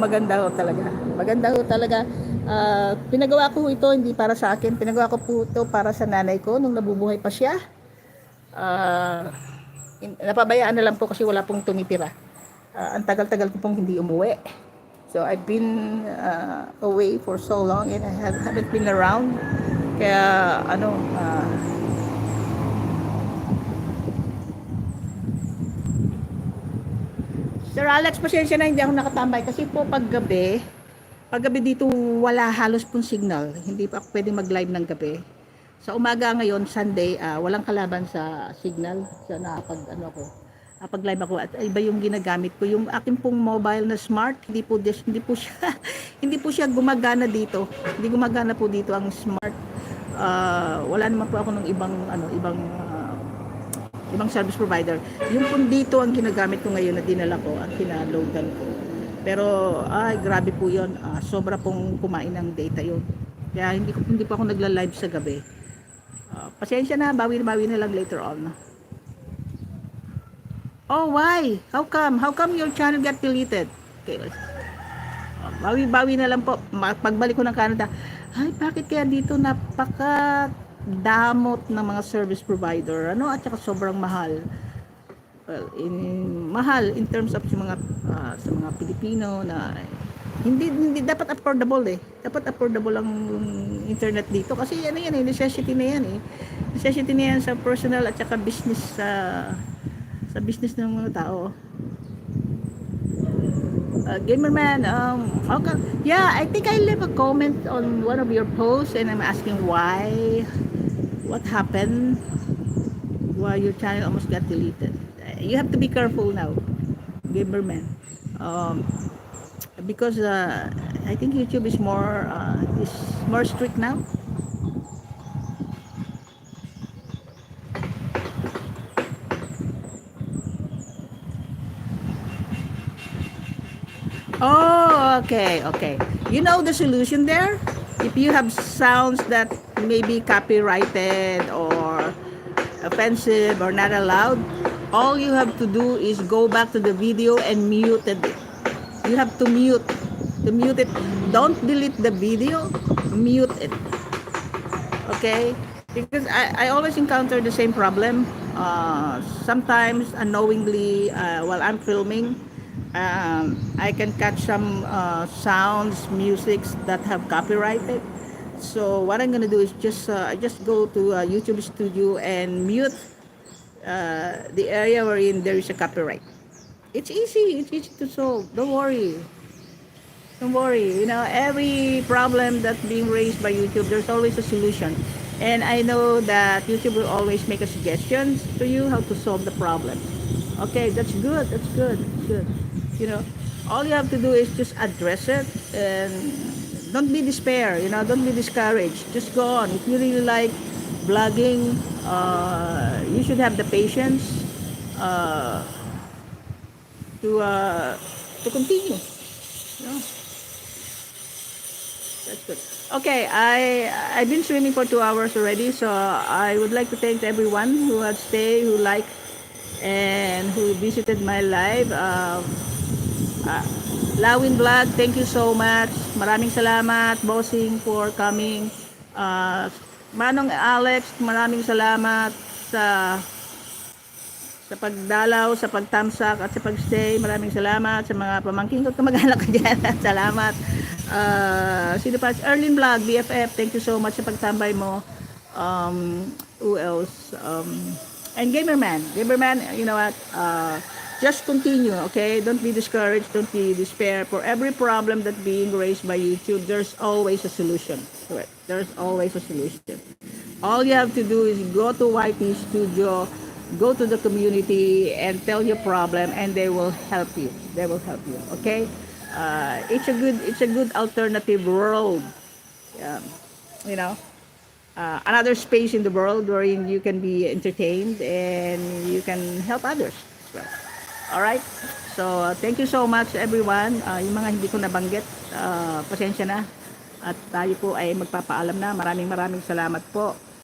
Maganda ho talaga. Maganda ho talaga. Pinagawa ko ito hindi para sa akin. Pinagawa ko po ito para sa nanay ko nung nabubuhay pa siya. Ah, Napabayaan na lang po kasi wala pong tumitira. Ang tagal-tagal ko pong hindi umuwi. So I've been away for so long and I haven't been around. Kaya Sir Alex, pasensya na hindi ako nakatambay kasi po paggabi dito wala halos pong signal. Hindi pa ako pwedeng mag-live ng gabi. Sa umaga ngayon, Sunday, walang kalaban sa signal. Sa pag-live ako at iba yung ginagamit ko. Yung akin pong mobile na smart, hindi po siya hindi po siya gumagana dito. Hindi gumagana po dito ang smart. Wala naman po ako ng ibang service provider. Yung po dito ang ginagamit ko ngayon na dinala ko, ang kinaloadan ko. Pero grabe po 'yon. Sobra pong kumain ng data 'yon. Kaya hindi po ako nagla-live sa gabi. Pasensya na, bawi na lang later on. Oh, why? How come? How come your channel got deleted? Okay. Bawi na lang po. Pagbalik ko ng Canada, ay, bakit kaya dito napaka damot ng mga service provider, at saka sobrang mahal. Well, mahal in terms of sa mga Pilipino na hindi dapat affordable eh. Dapat affordable ang internet dito kasi yan necessity na yan eh. Necessity na yan sa personal at saka business sa business ng mga tao. Gamerman, okay. Yeah, I think I left a comment on one of your posts and I'm asking why. What happened? Why your channel almost got deleted? You have to be careful now, Gamerman. Because I think YouTube is more strict now. Oh, okay. You know the solution there? If you have sounds that may be copyrighted or offensive or not allowed, all you have to do is go back to the video and mute it. You have to mute it. Don't delete the video, mute it. Okay? Because I always encounter the same problem. Sometimes unknowingly, while I'm filming, I can catch some sounds, musics that have copyrighted. So what I'm gonna do is just go to YouTube Studio and mute the area wherein there is a copyright. It's easy to solve. Don't worry. Every problem that's being raised by YouTube, there's always a solution. And I know that YouTube will always make a suggestions to you how to solve the problem. Okay, that's good. All you have to do is just address it and don't be despair, don't be discouraged. Just go on. If you really like blogging, you should have the patience to continue. That's good. Okay, I've been streaming for 2 hours already, so I would like to thank everyone who had stayed, who liked, and who visited my live. Lawin Vlog, thank you so much. Maraming salamat, bossing, for coming. Manong Alex, maraming salamat sa pagdalaw, sa pagtamsak at sa pagstay. Maraming salamat sa mga pamangkin ko, kamag-anak ko dyan. Salamat. Sino pa? Erlyn Vlog, BFF, thank you so much sa pagtambay mo. Who else? And Gamerman, you know what? Just continue, okay? Don't be discouraged, don't be despair. For every problem that's being raised by YouTube, there's always a solution. Correct. There's always a solution. All you have to do is go to YT Studio, go to the community and tell your problem and they will help you. Okay? It's a good alternative world. Another space in the world wherein you can be entertained and you can help others. Well, all right? So, thank you so much everyone. Yung mga hindi ko nabanggit, pasensya na. At tayo po ay magpapaalam na. Maraming salamat po.